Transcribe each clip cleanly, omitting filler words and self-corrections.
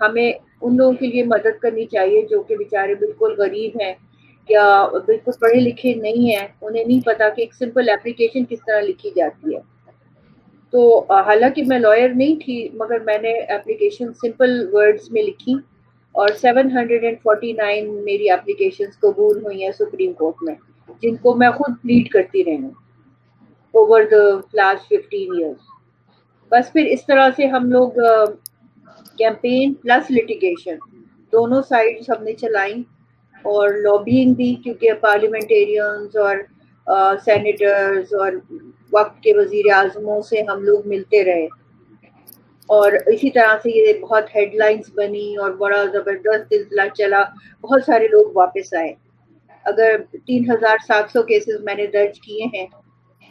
ہمیں ان لوگوں کے لیے مدد کرنی چاہیے جو کہ بیچارے بالکل غریب ہیں یا بالکل پڑھے لکھے نہیں ہیں, انہیں نہیں پتا کہ ایک سمپل اپلیکیشن کس طرح لکھی جاتی ہے. تو حالانکہ میں لائر نہیں تھی مگر میں نے اپلیکیشن سمپل ورڈز میں لکھی اور 749 میری اپلیکیشنز قبول ہوئی ہیں سپریم کورٹ میں, جن کو میں خود لیڈ کرتی رہی ہوں اوور دا لاسٹ 15 ایئرس. بس پھر اس طرح سے ہم لوگ کیمپین پلس لٹیگیشن دونوں سائڈز ہم نے چلائیں, اور لابینگ بھی, کیونکہ پارلیمنٹیرینز اور سینیٹرز اور وقت کے وزیر اعظموں سے ہم لوگ ملتے رہے, اور اسی طرح سے یہ بہت ہیڈ لائنز بنی اور بڑا زبردست سلسلہ چلا, بہت سارے لوگ واپس آئے. اگر 3700 کیسز میں نے درج کیے ہیں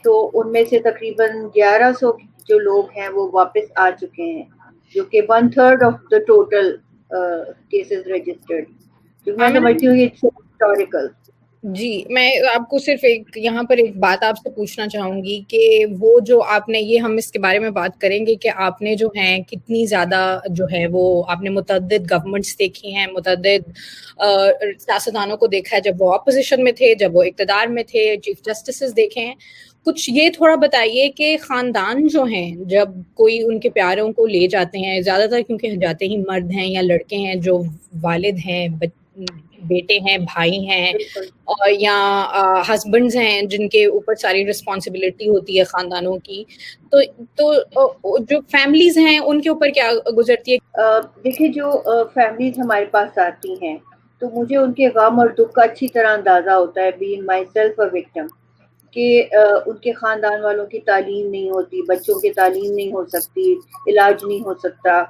تو ان میں سے تقریباً 1100 جو لوگ ہیں وہ واپس آ چکے ہیں, جو کہ 1/3 of the total cases registered, جو میں آمنہ سمجھتی ہوں یہ ہسٹوریکل. جی, میں آپ کو صرف یہاں پر ایک بات آپ سے پوچھنا چاہوں گی کہ وہ جو آپ نے, یہ ہم اس کے بارے میں بات کریں گے کہ آپ نے جو ہیں کتنی زیادہ جو ہے وہ آپ نے متعدد گورنمنٹس دیکھی ہیں, متعدد سیاستدانوں کو دیکھا ہے جب وہ اپوزیشن میں تھے, جب وہ اقتدار میں تھے, چیف جسٹسز دیکھے ہیں. کچھ یہ تھوڑا بتائیے کہ خاندان جو ہیں جب کوئی ان کے پیاروں کو لے جاتے ہیں, زیادہ تر کیونکہ جاتے ہی مرد ہیں یا لڑکے ہیں جو والد ہیں, بیٹے ہیں, بھائی ہیں, بالکل. اور یا ہسبینڈز ہیں جن کے اوپر ساری رسپانسبلٹی ہوتی ہے خاندانوں کی, تو جو فیملیز ہیں ان کے اوپر کیا گزرتی ہے؟ دیکھیں جو فیملیز ہمارے پاس آتی ہیں تو مجھے ان کے غم اور دکھ کا اچھی طرح اندازہ ہوتا ہے, being my self a victim, کہ ان کے خاندان والوں کی تعلیم نہیں ہوتی, بچوں کی تعلیم نہیں ہو سکتی, علاج نہیں ہو سکتا,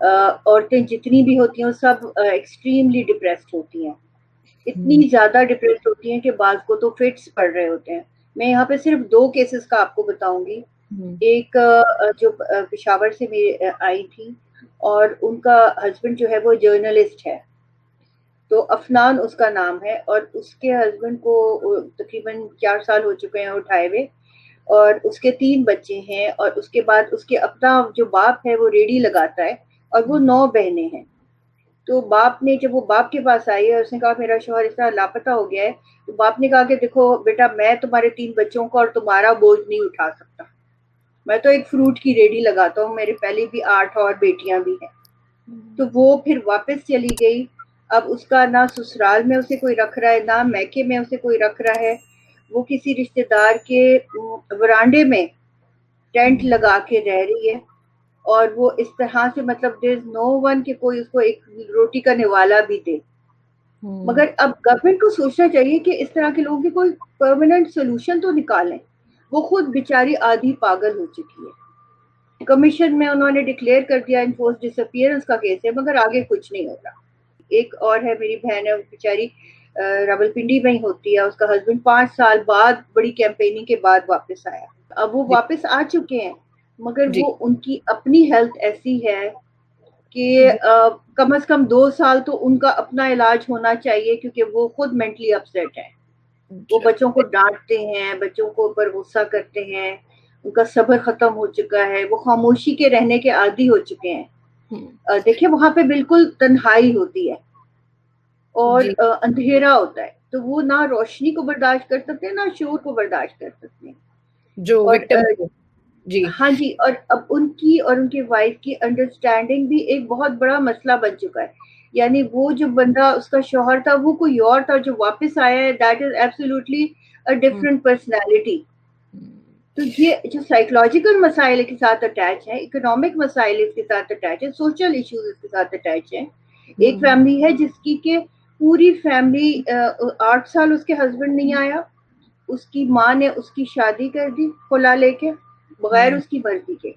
عورتیں جتنی بھی ہوتی ہیں سب ایکسٹریملی ڈپریسڈ ہوتی ہیں, اتنی زیادہ ڈپریسڈ ہوتی ہیں کہ بعض کو تو فٹس پڑ رہے ہوتے ہیں. میں یہاں پہ صرف 2 کیسز کا آپ کو بتاؤں گی. ایک جو پشاور سے میری آئی تھی اور ان کا ہسبینڈ جو ہے وہ جرنلسٹ ہے, تو افنان اس کا نام ہے, اور اس کے ہسبینڈ کو تقریباً 4 سال ہو چکے ہیں اٹھائے ہوئے, اور اس کے 3 بچے ہیں, اور اس کے بعد اس کے اپنا جو باپ ہے وہ ریڑھی لگاتا ہے, اور وہ 9 بہنیں ہیں. تو باپ نے, جب وہ باپ کے پاس آئی اور اس نے کہا میرا شوہر اس طرح لاپتہ ہو گیا ہے, تو باپ نے کہا کہ دیکھو بیٹا, میں تمہارے 3 بچوں کو اور تمہارا بوجھ نہیں اٹھا سکتا, میں تو ایک فروٹ کی ریڑھی لگاتا ہوں, میرے پہلے بھی 8 اور بیٹیاں بھی ہیں. تو وہ پھر واپس چلی گئی. اب اس کا نہ سسرال میں اسے کوئی رکھ رہا ہے, نہ میکے میں اسے کوئی رکھ رہا ہے, وہ کسی رشتے دار کے ورانڈے میں ٹینٹ لگا کے رہ رہی ہے, اور وہ اس طرح سے, مطلب دیر از نو ون کہ کوئی اس کو ایک روٹی کا نوالا بھی دے. مگر اب گورنمنٹ کو سوچنا چاہیے کہ اس طرح کے لوگوں کی کوئی پرماننٹ سولوشن تو نکالیں. وہ خود بیچاری آدھی پاگل ہو چکی ہے. کمیشن میں انہوں نے ڈکلیئر کر دیا انفورس ڈس اپیئرنس کا کیس ہے, مگر آگے کچھ نہیں ہوتا. ایک اور ہے میری بہن ہے, بیچاری راولپنڈی میں ہی ہوتی ہے, اس کا ہسبینڈ 5 سال بعد بڑی کیمپیننگ کے بعد واپس آیا. اب وہ جی واپس آ چکے ہیں, مگر جی وہ ان کی اپنی ہیلتھ ایسی ہے کہ کم از کم 2 سال تو ان کا اپنا علاج ہونا چاہیے, کیونکہ وہ خود مینٹلی اپسیٹ ہے. وہ بچوں کو ڈانٹتے ہیں, بچوں کو اوپر غصہ کرتے ہیں, ان کا صبر ختم ہو چکا ہے, وہ خاموشی کے رہنے کے عادی ہو چکے ہیں. دیکھیں وہاں پہ بالکل تنہائی ہوتی ہے اور جی اندھیرا ہوتا ہے, تو وہ نہ روشنی کو برداشت کر سکتے ہیں نہ شور کو برداشت کر سکتے ہیں. جو اور وکٹم, جی ہاں جی, اور اب ان کی اور ان کے وائف کی انڈرسٹینڈنگ بھی ایک بہت بڑا مسئلہ بن چکا ہے. یعنی وہ جو بندہ اس کا شوہر تھا وہ کوئی اور تھا, جو واپس آیا ہے that is absolutely a different personality. تو یہ جو سائیکولوجیکل مسائل کے ساتھ اٹیچ ہیں, اکنامک مسائل اس کے ساتھ اٹیچ ہیں, سوشل ایشوز اس کے ساتھ اٹیچ ہیں. ایک فیملی ہے جس کی کہ پوری فیملی 8 سال اس کے ہسبینڈ نہیں آیا, اس کی ماں نے اس کی شادی کر دی خلا لے کے بغیر اس کی مرضی کے.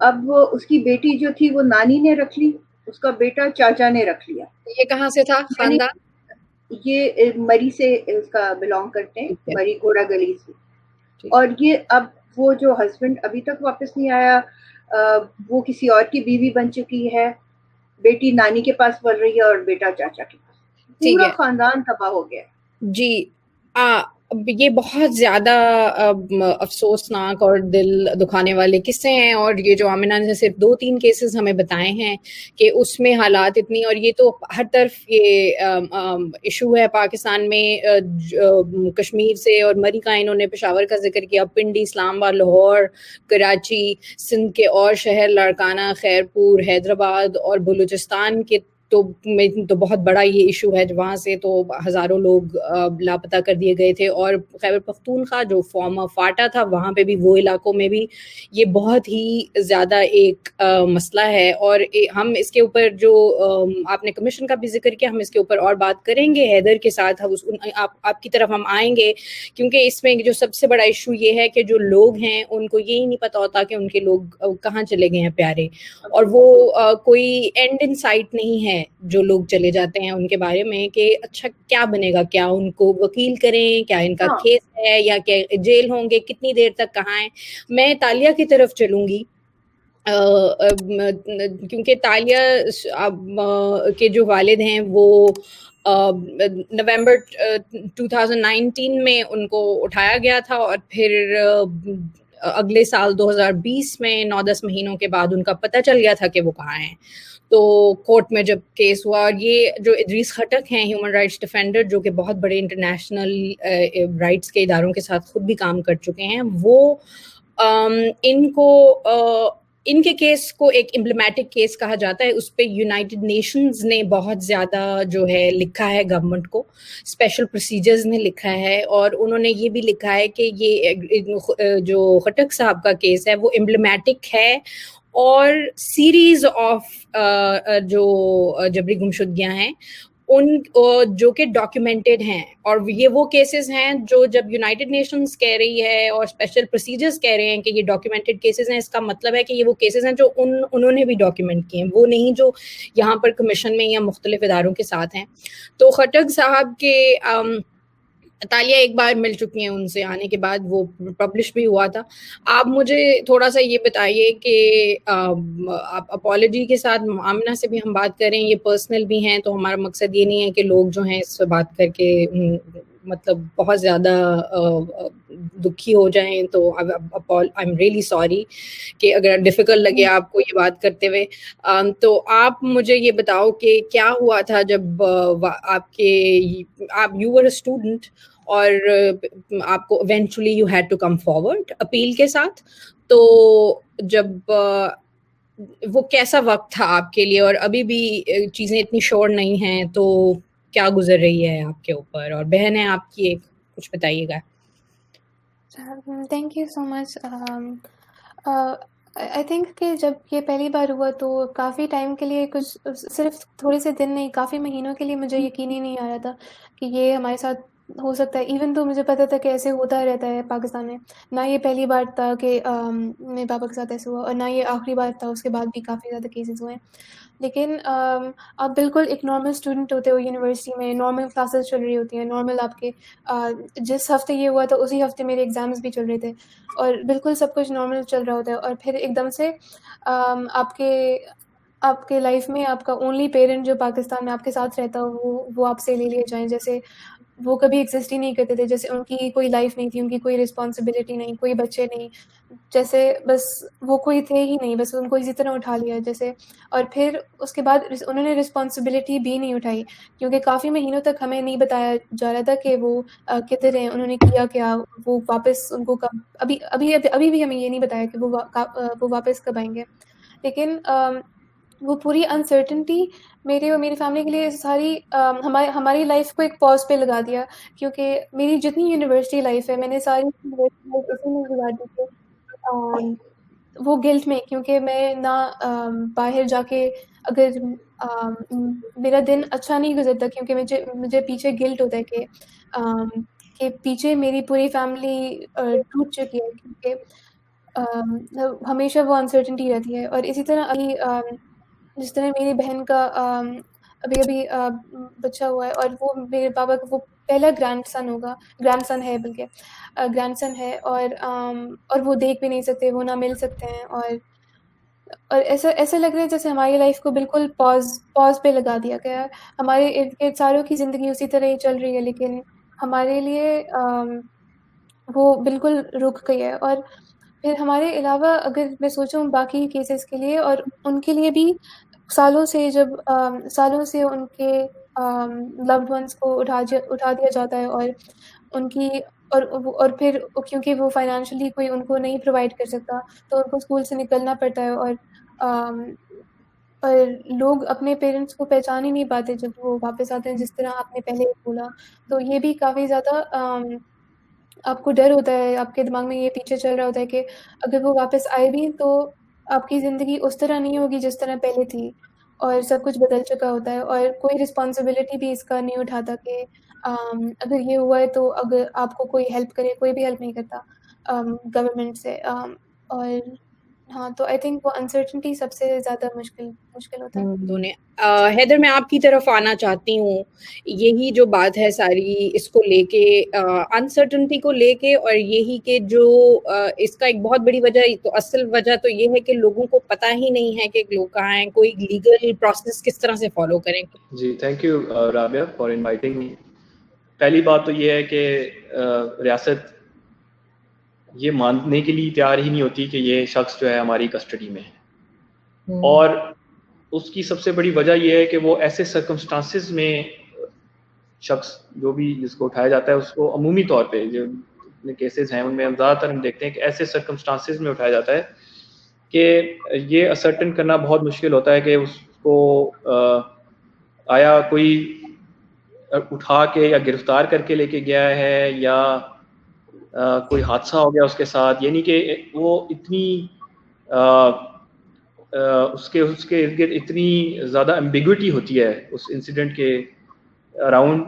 اب وہ اس کی بیٹی جو تھی وہ نانی نے رکھ لی, اس کا بیٹا چاچا نے رکھ لیا. یہ کہاں سے تھا یعنی خاندان؟ یہ مری سے اس کا بلونگ کرتے ہیں, ٹھیک ہے, مری گھوڑا گلی سے. ٹھیک. اور یہ اب وہ جو ہسبینڈ ابھی تک واپس نہیں آیا, وہ کسی اور کی بیوی بن چکی ہے, بیٹی نانی کے پاس پل رہی ہے اور بیٹا چاچا کے پاس. ٹھیک پورا ہے, خاندان تباہ ہو گیا. جی یہ بہت زیادہ افسوسناک اور دل دکھانے والے قصے ہیں، اور یہ جو آمنہ نے صرف 2-3 کیسز ہمیں بتائے ہیں کہ اس میں حالات اتنی، اور یہ تو ہر طرف یہ ایشو ہے پاکستان میں، کشمیر سے، اور مری کا انہوں نے پشاور کا ذکر کیا، پنڈی، اسلام آباد، لاہور، کراچی، سندھ کے اور شہر لاڑکانہ، خیرپور، حیدرآباد اور بلوچستان کے تو بہت بڑا یہ ایشو ہے، وہاں سے تو ہزاروں لوگ لاپتہ کر دیے گئے تھے، اور خیبر پختونخوا جو فارمر فاٹا تھا وہاں پہ بھی، وہ علاقوں میں بھی یہ بہت ہی زیادہ ایک مسئلہ ہے، اور ہم اس کے اوپر جو آپ نے کمیشن کا بھی ذکر کیا، ہم اس کے اوپر اور بات کریں گے حیدر کے ساتھ، آپ کی طرف ہم آئیں گے، کیونکہ اس میں جو سب سے بڑا ایشو یہ ہے کہ جو لوگ ہیں ان کو یہی نہیں پتا ہوتا کہ ان کے لوگ کہاں چلے گئے ہیں پیارے، اور وہ کوئی اینڈ ان سائٹ نہیں ہے جو لوگ چلے جاتے ہیں ان کے بارے میں کہ اچھا کیا بنے گا، کیا ان کو وکیل کریں، کیا ان کا ہاں کیس ہے، یا کیا جیل ہوں گے، کتنی دیر تک کہاں ہیں۔ میں تالیہ کی طرف چلوں گی، کیونکہ تالیہ کے جو والد ہیں وہ نومبر 2019 میں ان کو اٹھایا گیا تھا، اور پھر اگلے سال 2020 میں 9-10 مہینوں کے بعد ان کا پتہ چل گیا تھا کہ وہ کہاں ہیں۔ تو کورٹ میں جب کیس ہوا، اور یہ جو ادریس خٹک ہیں ہیومن رائٹس ڈیفینڈر، جو کہ بہت بڑے انٹرنیشنل رائٹس کے اداروں کے ساتھ خود بھی کام کر چکے ہیں، وہ ان کو ان کے کیس کو ایک امبلیمیٹک کیس کہا جاتا ہے، اس پہ یونائٹڈ نیشنز نے بہت زیادہ جو ہے لکھا ہے گورنمنٹ کو، اسپیشل پروسیجرز نے لکھا ہے، اور انہوں نے یہ بھی لکھا ہے کہ یہ جو خٹک صاحب کا کیس ہے وہ امبلیمیٹک ہے، اور سیریز آف جو جبری گمشدگیاں ہیں ان جو کہ ڈاکیومنٹڈ ہیں، اور یہ وہ کیسز ہیں جو جب یونائٹڈ نیشنز کہہ رہی ہے اور اسپیشل پروسیجرز کہہ رہے ہیں کہ یہ ڈاکیومنٹڈ کیسز ہیں، اس کا مطلب ہے کہ یہ وہ کیسز ہیں جو انہوں نے بھی ڈاکیومنٹ کیے ہیں، وہ نہیں جو یہاں پر کمیشن میں یا مختلف اداروں کے ساتھ ہیں۔ تو خٹک صاحب کے تالیہ ایک بار مل چکی ہیں ان سے آنے کے بعد، وہ پبلش بھی ہوا تھا۔ آپ مجھے تھوڑا سا یہ بتائیے کہ آپ اپالوجی کے ساتھ آمنہ سے بھی ہم بات کریں، یہ پرسنل بھی ہیں، تو ہمارا مقصد یہ نہیں ہے کہ لوگ جو ہیں اس سے بات کر کے مطلب بہت زیادہ دکھی ہو جائیں، تو آئی ایم ریئلی سوری کہ اگر ڈیفیکلٹ لگے آپ کو یہ بات کرتے ہوئے۔ تو آپ مجھے یہ بتاؤ کہ کیا ہوا تھا جب آپ یو ور اے اسٹوڈنٹ، اور آپ کو eventually you had to come forward appeal کے ساتھ، تو جب وہ کیسا وقت تھا آپ کے لیے، اور ابھی بھی چیزیں اتنی شور نہیں ہیں، تو کیا گزر رہی ہے آپ کے اوپر، اور بہن ہے آپ کی ایک، کچھ بتائیے گا۔ Thank you so much. I think کہ جب یہ پہلی بار ہوا تو کافی ٹائم کے لیے، کچھ صرف تھوڑے سے دن نہیں، کافی مہینوں کے لیے مجھے یقین ہی نہیں آ رہا تھا کہ یہ ہمارے ساتھ ہو سکتا ہے، ایون تو مجھے پتا تھا کہ ایسے ہوتا رہتا ہے پاکستان میں، نہ یہ پہلی بار تھا کہ میرے پاپا کے ساتھ ایسے ہوا، اور نہ یہ آخری بار تھا، اس کے بعد بھی کافی زیادہ کیسز ہوئے ہیں۔ لیکن آپ بالکل ایک نارمل اسٹوڈنٹ ہوتے ہو یونیورسٹی میں، نارمل کلاسز چل رہی ہوتی ہیں، نارمل آپ کے جس ہفتے یہ ہوا تھا اسی ہفتے میرے ایگزامز بھی چل رہے تھے، اور بالکل سب کچھ نارمل چل رہا ہوتا ہے، اور پھر ایک دم سے آپ کے لائف میں آپ کا اونلی پیرنٹ جو پاکستان میں آپ کے ساتھ رہتا ہو وہ آپ سے لے لیے جائیں، جیسے وہ کبھی ایگزسٹ ہی نہیں کرتے تھے، جیسے ان کی کوئی لائف نہیں تھی، ان کی کوئی رسپانسبلٹی نہیں، کوئی بچے نہیں، جیسے بس وہ کوئی تھے ہی نہیں، بس ان کو اسی طرح اٹھا لیا جیسے۔ اور پھر اس کے بعد انہوں نے رسپانسبلٹی بھی نہیں اٹھائی، کیونکہ کافی مہینوں تک ہمیں نہیں بتایا جا رہا تھا کہ وہ کدھر ہیں، انہوں نے کیا کیا، وہ واپس ان کو کب، ابھی بھی ہمیں یہ نہیں بتایا کہ وہ واپس کب آئیں گے۔ لیکن وہ پوری انسرٹنٹی میرے اور میری فیملی کے لیے ساری ہماری لائف کو ایک پاز پہ لگا دیا، کیونکہ میری جتنی یونیورسٹی لائف ہے میں نے ساری یونیورسٹی لائف اسی میں گزار دی تھی، وہ گلٹ میں، کیونکہ میں نہ باہر جا کے اگر میرا دن اچھا نہیں گزرتا، کیونکہ مجھے پیچھے گلٹ ہوتا ہے کہ پیچھے میری پوری فیملی ٹوٹ چکی ہے، کیونکہ ہمیشہ وہ انسرٹنٹی رہتی ہے۔ اور اسی طرح ابھی جس طرح میری بہن کا ابھی بچہ ہوا ہے، اور وہ میرے پاپا کا وہ پہلا گرینڈ سن ہے، بلکہ گرینڈ سن ہے، اور وہ دیکھ بھی نہیں سکتے، وہ نہ مل سکتے ہیں، اور ایسا لگ رہا ہے جیسے ہماری لائف کو بالکل پاز پہ لگا دیا گیا ہے، ہمارے ارد گرد ساروں کی زندگی اسی طرح ہی چل رہی ہے، لیکن ہمارے لیے وہ بالکل رک گئی ہے. اور پھر ہمارے علاوہ اگر میں سوچوں باقی کیسز کے لیے، اور ان کے لیے بھی سالوں سے ان کے لوڈ ونس کو اٹھا دیا جاتا ہے، اور ان کی اور پھر کیونکہ وہ فائنینشلی کوئی ان کو نہیں پرووائڈ کر سکتا تو ان کو اسکول سے نکلنا پڑتا ہے. اور لوگ اپنے پیرنٹس کو پہچان ہی نہیں پاتے جب وہ واپس آتے ہیں، جس طرح آپ نے پہلے بولا. تو یہ بھی کافی زیادہ آپ کو ڈر ہوتا ہے، آپ کے دماغ میں یہ پیچھے چل رہا ہوتا ہے کہ اگر وہ واپس آئے بھی تو آپ کی زندگی اس طرح نہیں ہوگی جس طرح پہلے تھی، اور سب کچھ بدل چکا ہوتا ہے، اور کوئی رسپانسبلٹی بھی اس کا نہیں اٹھاتا کہ اگر یہ ہوا ہے تو اگر آپ کو کوئی ہیلپ کرے، کوئی بھی ہیلپ نہیں کرتا گورنمنٹ سے. اور ہاں، تو آئی تھنک وہ انسرٹنٹی سب سے زیادہ مشکل ہوتا ہے. حیدر میں آپ کی طرف آنا چاہتی ہوں. یہی جو بات ہے ساری اس کو لے کے، انسرٹنٹی کو لے کے، اور یہی کہ جو اس کا ایک بہت بڑی وجہ، تو اصل وجہ تو یہ ہے کہ لوگوں کو پتہ ہی نہیں ہے کہ لوگ کہاں ہیں، کوئی لیگل پروسیس کس طرح سے فالو کریں. جی thank you Rabia for inviting me. پہلی بات تو یہ ہے کہ ریاست یہ ماننے کے لیے تیار ہی نہیں ہوتی کہ یہ شخص جو ہے ہماری کسٹڈی میں ہے. اور اس کی سب سے بڑی وجہ یہ ہے کہ وہ ایسے سرکمسٹانسز میں شخص جو بھی جس کو اٹھایا جاتا ہے اس کو عمومی طور پہ جو کیسز ہیں ان میں ہم زیادہ تر ہم دیکھتے ہیں کہ ایسے سرکمسٹانسز میں اٹھایا جاتا ہے کہ یہ اسرٹن کرنا بہت مشکل ہوتا ہے کہ اس کو آیا کوئی اٹھا کے یا گرفتار کر کے لے کے گیا ہے یا کوئی حادثہ ہو گیا اس کے ساتھ. یعنی کہ وہ اتنی اس کے ارد گرد اتنی زیادہ ایمبیگوٹی ہوتی ہے اس انسیڈنٹ کے اراؤنڈ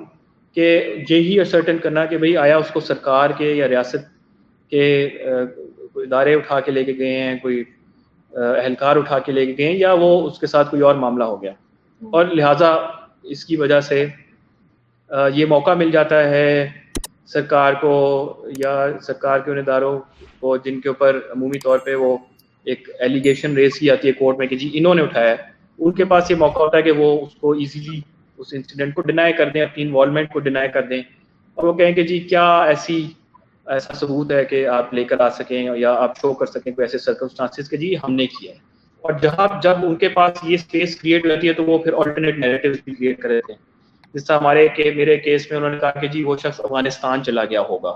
کہ یہی اسرٹن کرنا کہ بھئی آیا اس کو سرکار کے یا ریاست کے کوئی ادارے اٹھا کے لے کے گئے ہیں، کوئی اہلکار اٹھا کے لے کے گئے ہیں، یا وہ اس کے ساتھ کوئی اور معاملہ ہو گیا. اور لہٰذا اس کی وجہ سے یہ موقع مل جاتا ہے سرکار کو یا سرکار کے ان اداروں کو جن کے اوپر عمومی طور پہ وہ ایک ایلیگیشن ریز کی جاتی ہے کورٹ میں کہ جی انہوں نے اٹھایا ہے. ان کے پاس یہ موقع ہوتا ہے کہ وہ اس کو ایزیلی اس انسیڈنٹ کو ڈینائی کر دیں، اپنی انوالومنٹ کو ڈینائی کر دیں، اور وہ کہیں کہ جی کیا ایسا ثبوت ہے کہ آپ لے کر آ سکیں یا آپ شو کر سکیں کوئی ایسے سرکمسٹانسز کہ جی ہم نے کیا ہے. اور جب ان کے پاس یہ اسپیس کریٹ ہوتی ہے تو وہ پھر آلٹرنیٹ نیریٹیوز بھی کریٹ کر دیتے ہیں. جس طرح میرے کیس میں انہوں نے کہا کہ جی وہ شخص افغانستان چلا گیا ہوگا،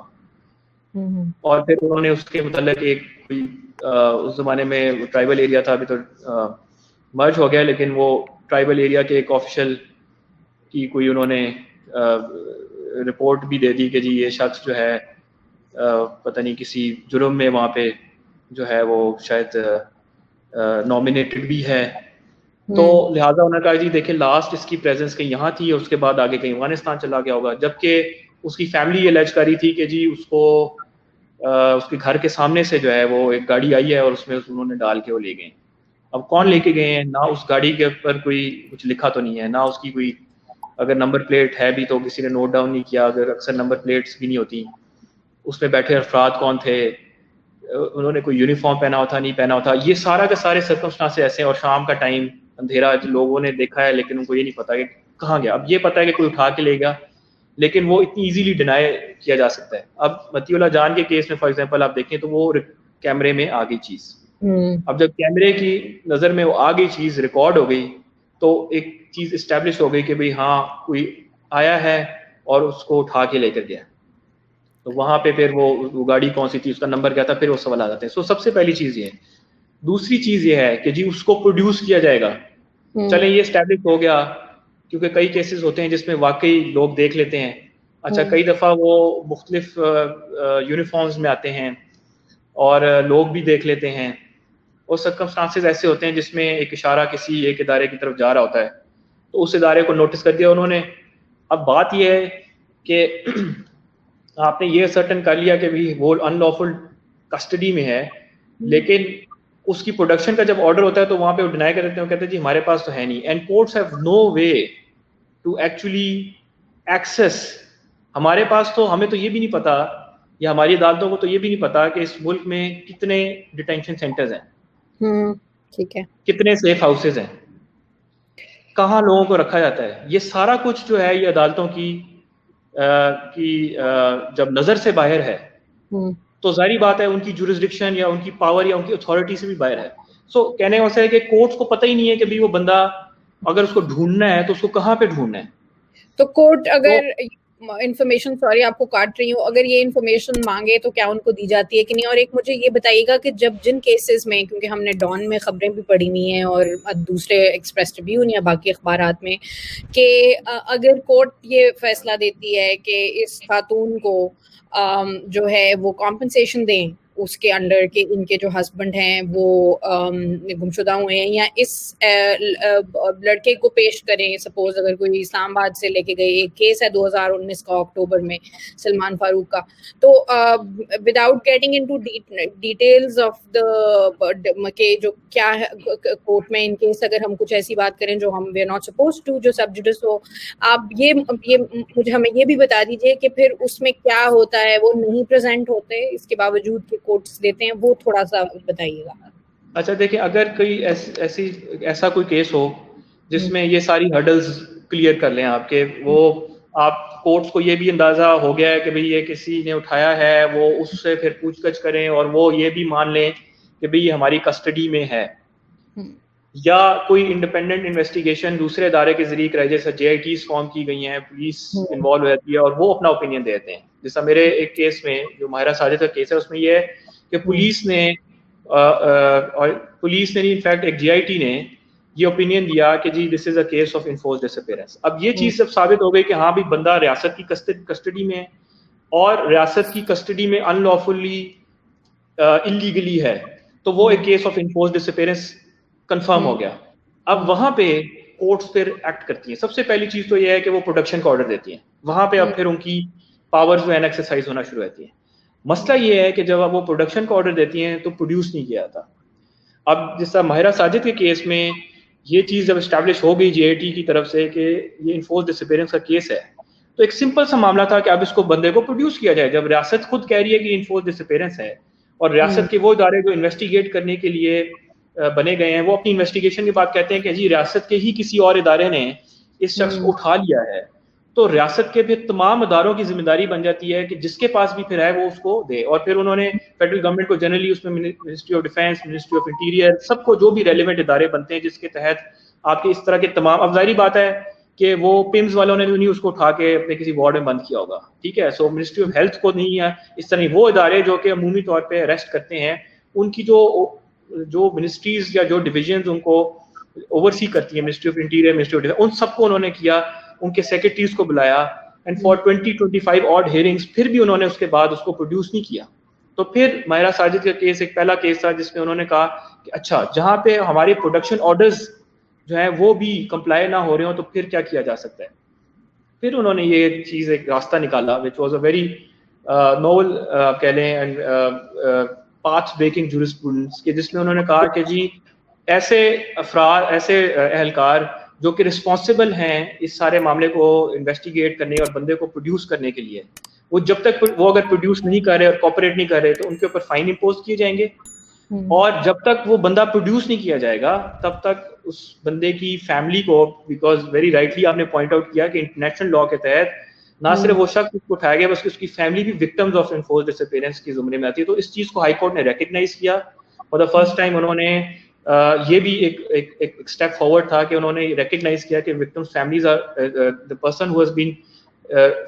اور پھر انہوں نے اس کے متعلق ایک اس زمانے میں ٹرائبل ایریا تھا، ابھی تو مرج ہو گیا، لیکن وہ ٹرائبل ایریا کے ایک آفیشل کی کوئی انہوں نے رپورٹ بھی دے دی کہ جی یہ شخص جو ہے پتہ نہیں کسی جرم میں وہاں پہ جو ہے وہ شاید نامینیٹڈ بھی ہے. تو لہٰذا انہوں نے کہا جی دیکھیں لاسٹ اس کی پریزنس کہیں یہاں تھی اور اس کے بعد آگے کہیں افغانستان چلا گیا ہوگا. جبکہ اس کی فیملی یہ الج کری تھی کہ جی اس کو اس کے گھر کے سامنے سے جو ہے وہ ایک گاڑی آئی ہے اور اس میں انہوں نے ڈال کے وہ لے گئے. اب کون لے کے گئے ہیں؟ نہ اس گاڑی کے اوپر کوئی کچھ لکھا تو نہیں ہے، نہ اس کی کوئی اگر نمبر پلیٹ ہے بھی تو کسی نے نوٹ ڈاؤن نہیں کیا. اگر اکثر نمبر پلیٹس بھی نہیں ہوتی. اس میں بیٹھے افراد کون تھے، انہوں نے کوئی یونیفارم پہنا ہوا تھا نہیں پہنا ہوا تھا، یہ سارا کے سارے سرکمسٹانس ایسے ہیں. اور شام کا ٹائم اندھیرا لوگوں نے دیکھا ہے لیکن ان کو یہ نہیں پتا کہ کہاں گیا. اب یہ پتا ہے کہ کوئی اٹھا کے لے گیا لیکن وہ اتنی ایزیلی ڈینائی کیا جا سکتا ہے. اب متی اللہ جان کے کیس میں فار ایگزامپل آپ دیکھیں تو وہ کیمرے میں آ گئی چیز. اب جب کیمرے کی نظر میں وہ آ گئی چیز ریکارڈ ہو گئی تو ایک چیز اسٹیبلش ہو گئی کہ بھئی ہاں کوئی آیا ہے اور اس کو اٹھا کے لے کر گیا. تو وہاں پہ پھر وہ گاڑی کون سی تھی، اس کا نمبر کیا تھا، پھر وہ سوال آ جاتے ہیں. سو سب سے پہلی چیز یہ ہے. دوسری چیز یہ ہے کہ جی اس کو پروڈیوس کیا جائے گا. چلیں یہ اسٹیبلش ہو گیا کیونکہ کئی کیسز ہوتے ہیں جس میں واقعی لوگ دیکھ لیتے ہیں. اچھا کئی دفعہ وہ مختلف یونیفارمز میں آتے ہیں اور لوگ بھی دیکھ لیتے ہیں، اور سرکمسٹانسز ایسے ہوتے ہیں جس میں ایک اشارہ کسی ایک ادارے کی طرف جا رہا ہوتا ہے تو اس ادارے کو نوٹس کر دیا انہوں نے. اب بات یہ ہے کہ آپ نے یہ سرٹن کر لیا کہ بھی وہ ان لافل کسٹڈی میں ہے، لیکن اس کی پروڈکشن کا جب آرڈر ہوتا ہے تو وہاں پہ وہ ڈینائی کر دیتے ہیں، وہ کہتے ہیں جی ہمارے پاس تو ہے نہیں. And courts have no way to actually access. ہمارے پاس تو ہمیں تو یہ بھی نہیں پتا، یا ہماری عدالتوں کو تو یہ بھی نہیں پتا کہ اس ملک میں کتنے ڈیٹینشن سینٹرز ہیں، ٹھیک ہے، کتنے سیف ہاؤسز ہیں، کہاں لوگوں کو رکھا جاتا ہے. یہ سارا کچھ جو ہے یہ عدالتوں کی کی جب نظر سے باہر ہے تو ظاہری بات ہے ان کی جورسڈکشن یا ان کی پاور یا ان کی اتھارٹی سے بھی باہر ہے. سو کہنے کا مسئلہ ہے کہ کورٹس کو پتہ ہی نہیں ہے کہ بھی وہ بندہ اگر اس کو ڈھونڈنا ہے تو اس کو کہاں پہ ڈھونڈنا ہے. تو کورٹ اگر انفارمیشن، سوری آپ کو کاٹ رہی ہوں، اگر یہ انفارمیشن مانگے تو کیا ان کو دی جاتی ہے کہ نہیں؟ اور ایک مجھے یہ بتائیے گا کہ جب جن کیسز میں، کیونکہ ہم نے ڈان میں خبریں بھی پڑھی ہوئی ہیں اور دوسرے ایکسپریس ٹریبیون یا باقی اخبارات میں، کہ اگر کورٹ یہ فیصلہ دیتی ہے کہ اس خاتون کو جو ہے وہ کمپنسیشن دیں اس کے انڈر کہ ان کے جو ہسبینڈ ہیں وہ گمشدہ ہوئے ہیں، یا اس لڑکے کو پیش کریں، سپوز اگر کوئی اسلام آباد سے لے کے گئے، ایک کیس ہے 2019 کا اکتوبر میں سلمان فاروق کا، تو without getting into details of the کہ جو کیا ہے کورٹ میں ان کیس اگر ہم کچھ ایسی بات کریں جو ہم we are not supposed to, جو سب جوڈس ہو، آپ یہ مجھے ہمیں یہ بھی بتا دیجیے کہ پھر اس میں کیا ہوتا ہے، وہ نہیں پریزنٹ ہوتے اس کے باوجود کہ کورٹس دیتے ہیں، وہ تھوڑا سا بتائیے گا. اچھا دیکھیں، اگر کوئی ایسا کوئی کیس ہو جس میں یہ ساری ہرڈلز کلیئر کر لیں آپ کے، وہ آپ کورٹس کو یہ بھی اندازہ ہو گیا ہے کہ بھئی یہ کسی نے اٹھایا ہے، وہ اس سے پھر پوچھ گچھ کریں اور وہ یہ بھی مان لیں کہ بھئی یہ ہماری کسٹڈی میں ہے، یا کوئی انڈیپینڈنٹ انویسٹیگیشن دوسرے ادارے کے ذریعے کرائی، جیسے جے آئی ٹیز فارم کی گئی ہیں، پولیس انوالو رہتی ہے اور وہ اپنا اوپینین دیتے ہیں. جیسا میرے ایک کیس میں جو ماہرہ ساجد کا کیس ہے، اس میں یہ ہے کہ پولیس نے انفیکٹ ایک جے آئی ٹی نے یہ اوپینین دیا کہ جی this is a case of enforced disappearance. اب یہ چیز جب ثابت ہو گئی کہ ہاں بھی بندہ ریاست کی کسٹڈی میں ہے اور ریاست کی کسٹڈی میں ان لافلی اللیگلی ہے، تو وہ ایک case of enforced disappearance confirm ہو گیا. اب وہاں پہ کورٹس پھر ایکٹ کرتی ہیں. سب سے پہلی چیز تو یہ ہے کہ وہ پروڈکشن کا آرڈر دیتی ہیں. وہاں پہ اب پھر ان کی پاورز جو ہے ایکسرسائز ہونا شروع ہوتی ہیں. مسئلہ یہ ہے کہ جب اب وہ پروڈکشن کا آرڈر دیتی ہیں تو پروڈیوس نہیں کیا جاتا. اب جس طرح ماہرہ ساجد کے کیس میں یہ چیز جب اسٹیبلش ہو گئی جے آئی ٹی کی طرف سے کہ یہ انفورسڈ ڈس اپیئرنس کا کیس ہے، تو ایک سمپل سا معاملہ تھا کہ اب اس کو بندے کو پروڈیوس کیا جائے. جب ریاست خود کہہ رہی ہے کہ انفورسڈ ڈس اپیئرنس ہے اور ریاست کے وہ ادارے جو انویسٹیگیٹ کرنے کے لیے بنے گئے ہیں وہ اپنی انویسٹیگیشن کے بعد کہتے ہیں کہ جی ریاست کے ہی کسی اور ادارے نے اس شخص کو اٹھا لیا ہے، تو ریاست کے بھی تمام اداروں کی ذمہ داری بن جاتی ہے کہ جس کے پاس بھی پھر ہے وہ اس کو دے. اور پھر انہوں نے فیڈرل گورنمنٹ کو جنرلی اس میں ministry of defence, ministry of interior, سب کو جو بھی ریلیونٹ ادارے بنتے ہیں جس کے تحت آپ کے اس طرح کے تمام، اب ظاہری بات ہے کہ وہ پمز والوں نے نہیں اس کو اٹھا کے اپنے کسی وارڈ میں بند کیا ہوگا، ٹھیک ہے. سو منسٹری آف ہیلتھ کو نہیں ہے اس طرح. وہ ادارے جو کہ عمومی طور پہ اریسٹ کرتے ہیں، ان کی جو منسٹریز یا جو ڈویژنز ان کو اوورسی کرتی ہیں، ministry of interior, ministry of defence, ان سب کو انہوں نے کیا، ان کے سیکرٹریز کو بلایا، اینڈ فار 20-25 آڈ ہیئرنگز پھر بھی انہوں نے اس کے بعد اس کو پروڈیوس نہیں کیا. تو پھر ماہرہ ساجد کا کیس ایک پہلا کیس تھا جس میں انہوں نے کہا کہ اچھا جہاں پہ ہمارے پروڈکشن آرڈرز جو ہیں وہ بھی کمپلائی نہ ہو رہے ہوں تو پھر کیا کیا جا سکتا ہے. پھر انہوں نے یہ چیز ایک راستہ نکالا which was a very novel کہہ لیں اینڈ پاتھ بریکنگ جورسپروڈنس، کہ جس میں انہوں نے کہا کہ جی ایسے افراد، ایسے اہلکار جو کہ رسپانسبل ہیں اس سارے معاملے کو انویسٹیگیٹ کرنے اور بندے کو پروڈیوس کرنے کے لیے، وہ جب تک وہ اگر پروڈیوس نہیں کر رہے اور کوپریٹ نہیں کر رہے تو ان کے اوپر فائن امپوز کیے جائیں گے، اور جب تک وہ بندہ پروڈیوس نہیں کیا جائے گا تب تک اس بندے کی فیملی کو، بیکاز ویری رائٹلی آپ نے پوائنٹ آؤٹ کیا کہ انٹرنیشنل لا کے تحت نہ صرف وہ شخص اس کو اٹھایا گیا بلکہ اس کی فیملی بھی victims of enforced disappearance کی زمرے میں آتی ہے. تو اس چیز کو ہائی کورٹ نے ریکگنائز کیا، فار دا فرسٹ ٹائم انہوں نے یہ بھی ایک اسٹیپ فارورڈ تھا کہ انہوں نے ریکگنائز کیا کہ victims families are the person who has been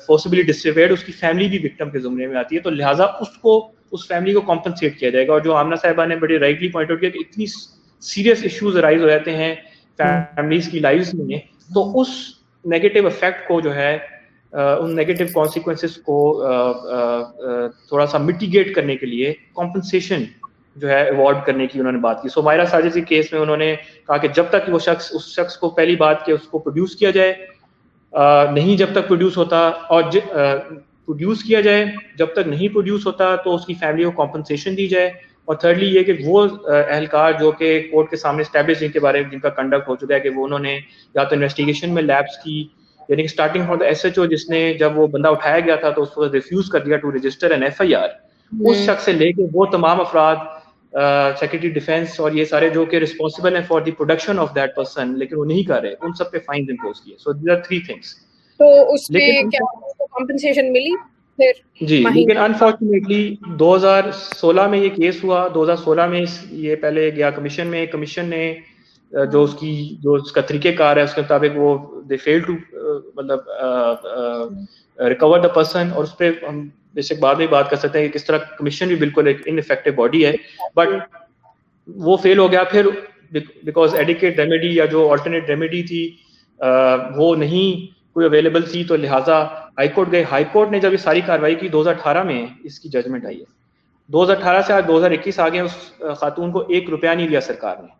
forcibly disappeared, اس کی فیملی بھی وکٹم کے زمرے میں آتی ہے، تو لہٰذا اس فیملی کو کمپنسیٹ کیا جائے گا. اور جو آمنہ صاحبہ نے بڑے رائٹلی پوائنٹ آؤٹ کیا کہ اتنی سیریس ایشوز ارائز ہو جاتے ہیں فیملیز کی لائفز میں، تو اس نیگیٹو افیکٹ کو جو ہے، ان نیگیٹو کانسیکوینسز کو تھوڑا سا میٹیگیٹ کرنے کے لیے کمپنسیشن جو ہے ایوارڈ کرنے کی انہوں نے بات کی. سو ماہرہ ساجد کے کیس میں انہوں نے کہا کہ جب تک وہ شخص، اس شخص کو پہلی بات کہ اس کو پروڈیوس کیا جائے نہیں، جب تک پروڈیوس ہوتا، اور پروڈیوس کیا جائے جب تک نہیں پروڈیوس ہوتا تو اس کی فیملی کو کمپنسیشن دی جائے. اور تھرڈلی یہ کہ وہ اہلکار جو کہ کورٹ کے سامنے اسٹیبلش جن کے بارے میں جن کا کنڈکٹ ہو چکا ہے کہ وہ انہوں نے یا تو انویسٹیگیشن میں لیپس کی، یعنی کہ starting from the S H O جس نے جب وہ بندہ اٹھایا گیا تھا تو اس کو ریفیوز کر دیا to register an F I R, اس شخص سے لے کے وہ تمام افراد، سیکرٹری ڈیفینس اور یہ سارے جو کہ رسپانسبل ہیں for the production of that person لیکن وہ نہیں کر رہے، ان سب پہ فائنز امپوز کیے. So these are 3 things. تو اس میں کیا کمپنسیشن ملی پھر جی, لیکن انفارچونیٹلی 2016 میں یہ کیس ہوا. 2016 میں یہ پہلے گیا کمیشن میں, کمیشن نے جو اس کا طریقہ کار ہے اس کے مطابق وہ دے فیل ٹو مطلب ریکور دا پرسن, اور اس پہ ہم بے شک بعد میں بات کر سکتے ہیں کہ کس طرح کمیشن بھی بالکل ایک ان افیکٹو باڈی ہے, بٹ وہ فیل ہو گیا پھر بیکاز ایڈیکیٹ ریمیڈی یا جو آلٹرنیٹ ریمیڈی تھی وہ نہیں کوئی اویلیبل تھی, تو لہٰذا ہائی کورٹ گئے. ہائی کورٹ نے جب یہ ساری کاروائی کی 2018 میں اس کی ججمنٹ آئی ہے. 2018 سے آج 2021 آ گئے, اس خاتون کو 1 روپیہ نہیں دیا سرکار نے.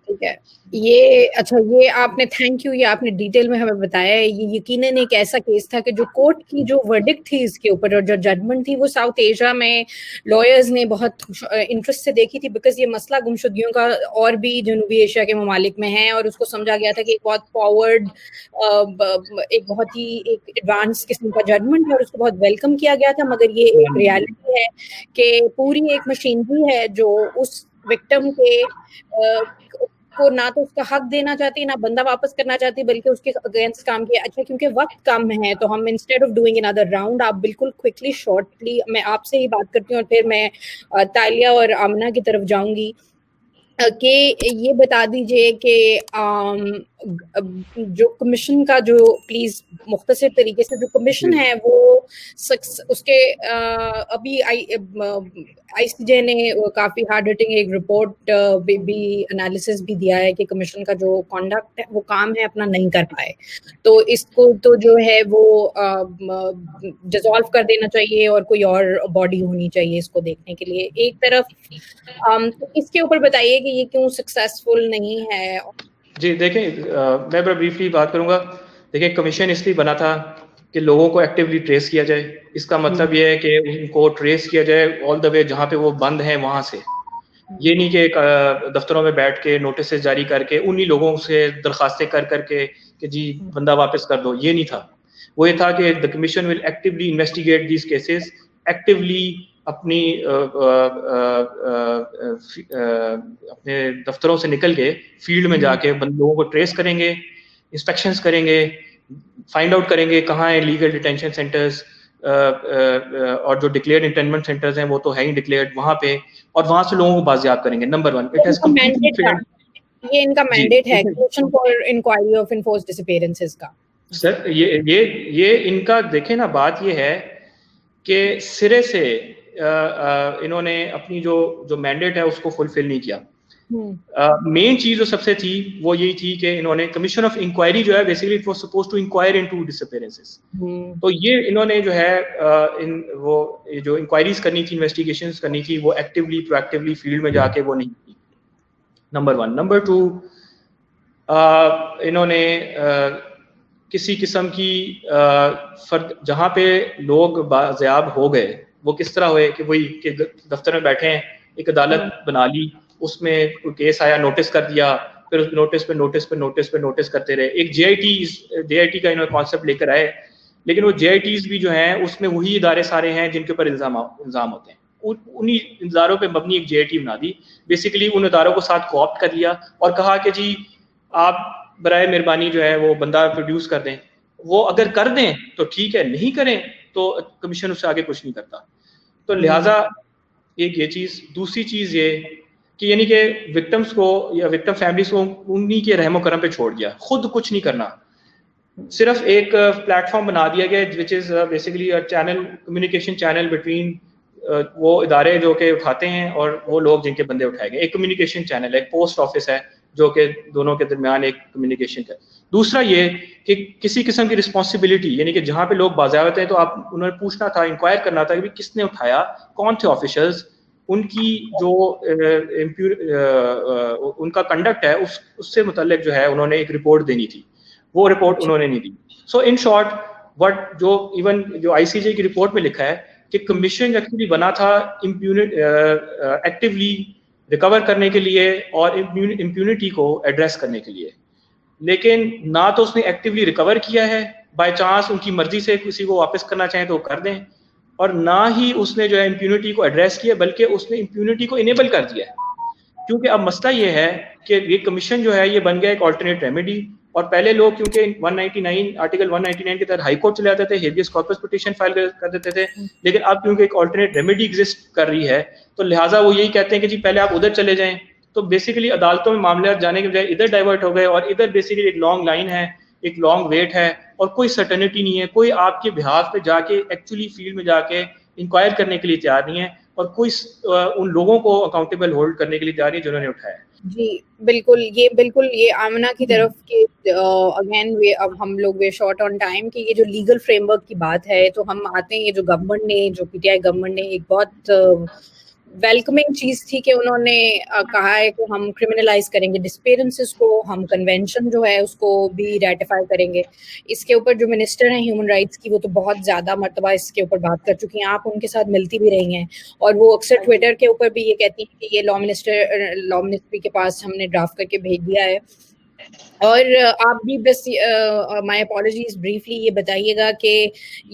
ٹھیک ہے, یہ اچھا, یہ آپ نے تھینک یو, یہ آپ نے ڈیٹیل میں ہمیں بتایا ہے. یہ یقیناً ایک ایسا کیس تھا کہ جو کورٹ کی جو ورڈکٹ تھی اس کے اوپر اور جو ججمنٹ تھی وہ ساؤتھ ایشیا میں لائرز نے بہت انٹرسٹ سے دیکھی تھی, بیکاز یہ مسئلہ گمشدگیوں کا اور بھی جنوبی ایشیا کے ممالک میں ہے, اور اس کو سمجھا گیا تھا کہ ایک بہت فارورڈ, ایک بہت ہی ایک ایڈوانس قسم کا ججمنٹ ہے, اور اس کو بہت ویلکم کیا گیا تھا. مگر یہ ایک ریالٹی ہے کہ پوری ایک مشینری ہے جو اس وکٹم کے کو نہ تو اس کا حق دینا چاہتی, نہ بندہ واپس کرنا چاہتی, بلکہ اس کے اگینسٹ کام کیا. اچھا, کیونکہ وقت کم ہے تو ہم instead of doing another round, آپ بالکل کوئکلی شارٹلی میں آپ سے ہی بات کرتی ہوں اور پھر میں تالیہ اور آمنہ کی طرف جاؤں گی کہ یہ بتا دیجئے کہ جو کمیشن کا جو پلیز مختصر طریقے سے جو کمیشن ہے وہ اس کے ابھی آئی سی جے نے کافی ہارڈ ہٹنگ ایک رپورٹ بھی انالیسس بھی دیا ہے کہ کمیشن کا جو کانڈکٹ ہے وہ کام ہے اپنا نہیں کر پائے, تو اس کو تو جو ہے وہ ڈیزالو کر دینا چاہیے اور کوئی اور باڈی ہونی چاہیے اس کو دیکھنے کے لیے. ایک طرف اس کے اوپر بتائیے کہ یہ کیوں سکسیسفل نہیں ہے. جی دیکھیں, میں بڑا بریفلی بات کروں گا. دیکھیں, کمیشن اس لیے بنا تھا کہ لوگوں کو ایکٹیولی ٹریس کیا جائے. اس کا مطلب یہ ہے کہ ان کو ٹریس کیا جائے آل دا وے جہاں پہ وہ بند ہیں وہاں سے. یہ نہیں کہ دفتروں میں بیٹھ کے نوٹسز جاری کر کے انہی لوگوں سے درخواستیں کر کے کہ جی بندہ واپس کر دو, یہ نہیں تھا. وہ یہ تھا کہ the commission will actively investigate these cases, actively اپنے دفتروں سے نکل کے فیلڈ میں جا کے لوگوں کو ٹریس کریں گے, انسپیکشنز کریں گے, فائنڈ آؤٹ کریں گے کہاں ہیں لیگل ڈیٹینشن سینٹرز, اور جو ڈکلیئرڈ انٹرنمنٹ سینٹرز ہیں وہ تو ہے ہی ڈکلیئرڈ وہاں پہ, اور وہاں سے لوگوں کو بازیاب کریں گے. Number 1 it has completely failed. یہ ان کا مینڈیٹ ہے commission for inquiry of enforced disappearances کا. سر یہ ان کا دیکھیں نا, بات یہ ہے کہ سرے سے انہوں نے اپنی جو مینڈیٹ ہے اس کو فلفل نہیں کیا. مین چیز جو سب سے تھی وہ یہی تھی کہ انہوں نے کمیشن آف انکوائری جو ہے basically it was supposed to inquire into disappearances, تو یہ انہوں نے جو ہے وہ جو انکوائریز کرنی تھی, انویسٹیگیشنز کرنی تھی, وہ ایکٹیولی پروایکٹیولی فیلڈ میں جا کے وہ نہیں کی. نمبر 1. نمبر 2, انہوں نے کسی قسم کی جہاں پہ لوگ بازیاب ہو گئے وہ کس طرح ہوئے کہ وہی کہ دفتر میں بیٹھے ہیں, ایک عدالت بنا لی, اس میں کوئی کیس آیا نوٹس کر دیا, پھر اس نوٹس پہ نوٹس پہ نوٹس پہ نوٹس کرتے رہے. ایک جے آئی ٹی کا انہوں نے کانسیپٹ لے کر آئے, لیکن وہ جے آئی ٹیز بھی جو ہیں اس میں وہی ادارے سارے ہیں جن کے اوپر الزام ہوتے ہیں. انہی اداروں پہ مبنی ایک جے آئی ٹی بنا دی. بیسیکلی ان اداروں کو ساتھ کوآپٹ کر لیا اور کہا کہ جی آپ برائے مہربانی جو ہے وہ بندہ پروڈیوس کر دیں. وہ اگر کر دیں تو ٹھیک ہے, نہیں کریں تو کمیشن اس سے آگے کچھ نہیں کرتا. تو لہٰذا ایک یہ چیز. دوسری چیز یہ کہ یعنی کہ وکٹمس کو یا وکٹم فیملیز کو انہی کے رحم و کرم پہ چھوڑ دیا, خود کچھ نہیں کرنا. صرف ایک پلیٹ فارم بنا دیا گیا which is basically channel, communication channel between وہ ادارے جو کہ اٹھاتے ہیں اور وہ لوگ جن کے بندے اٹھائے گئے. ایک کمیونیکیشن چینل ہے, ایک پوسٹ آفس ہے جو کہ دونوں کے درمیان ایک کمیونیکیشن ہے. دوسرا یہ کہ کسی قسم کی رسپانسبلٹی, یعنی کہ جہاں پہ لوگ بازیاب ہیں تو آپ انہوں نے پوچھنا تھا, انکوائر کرنا تھا کہ کس نے اٹھایا, کون تھے آفیشلز, ان کی جو ان کا کنڈکٹ ہے اس سے متعلق جو ہے انہوں نے ایک رپورٹ دینی تھی, وہ رپورٹ انہوں نے نہیں دی. سو ان شارٹ وٹ جو ایون جو آئی سی جے کی رپورٹ میں لکھا ہے کہ کمیشن ایکچولی بنا تھا ایکٹیولی ریکور کرنے کے لیے اور امپیونٹی کو ایڈریس کرنے کے لیے, لیکن نہ تو اس نے ایکٹیولی ریکور کیا ہے, بائی چانس ان کی مرضی سے کسی کو واپس کرنا چاہیں تو وہ کر دیں, اور نہ ہی اس نے جو ہے امپیونٹی کو ایڈریس کیا بلکہ اس نے امپیونٹی کو انیبل کر دیا ہے. کیونکہ اب مسئلہ یہ ہے کہ یہ کمیشن جو ہے یہ بن گیا ایک آلٹرنیٹ ریمیڈی اور پہلے لوگ کیونکہ 199 آرٹیکل 199 کے تحت ہائی کورٹ چلے جاتے تھے, ہیبیس کارپس پٹیشن فائل کر دیتے تھے, لیکن اب کیونکہ ایک آلٹرنیٹ ریمیڈی ایگزسٹ کر رہی ہے تو لہٰذا وہ یہی کہتے ہیں کہ جی پہلے آپ ادھر چلے جائیں. تو بیسیکلی عدالتوں میں معاملات جانے کے بجائے ادھر ڈائیورٹ ہو گئے, اور ادھر بیسیکلی ایک لانگ لائن ہے, ایک لانگ ویٹ ہے, اور کوئی سرٹنٹی نہیں ہے, کوئی آپ کے بہاف پہ جا کے ایکچولی فیلڈ میں جا کے انکوائر کرنے کے لیے تیار نہیں ہے, اور کوئی ان لوگوں کو اکاؤنٹیبل ہولڈ کرنے کے لیے تیار نہیں جنہوں نے اٹھایا. جی بالکل یہ آمنہ کی طرف کے اگین اب ہم لوگ وے شارٹ آن ٹائم کہ یہ جو لیگل فریم ورک کی بات ہے تو ہم آتے ہیں, یہ جو گورنمنٹ نے, جو پی ٹی آئی گورنمنٹ نے ایک بہت ویلکمنگ چیز تھی کہ انہوں نے کہا ہے کہ ہم کرمنلائز کریں گے ڈسپیرنسز کو, ہم کنونشن جو ہے اس کو بھی ریٹیفائی کریں گے. اس کے اوپر جو منسٹر ہیں ہیومن رائٹس کی وہ تو بہت زیادہ مرتبہ اس کے اوپر بات کر چکی ہیں, آپ ان کے ساتھ ملتی بھی رہی ہیں, اور وہ اکثر ٹویٹر کے اوپر بھی یہ کہتی ہیں کہ یہ لا منسٹری کے پاس ہم نے ڈرافٹ کر کے بھیج دیا ہے. اور آپ بھی بس مائی اپالوجیز بریفلی یہ بتائیے گا کہ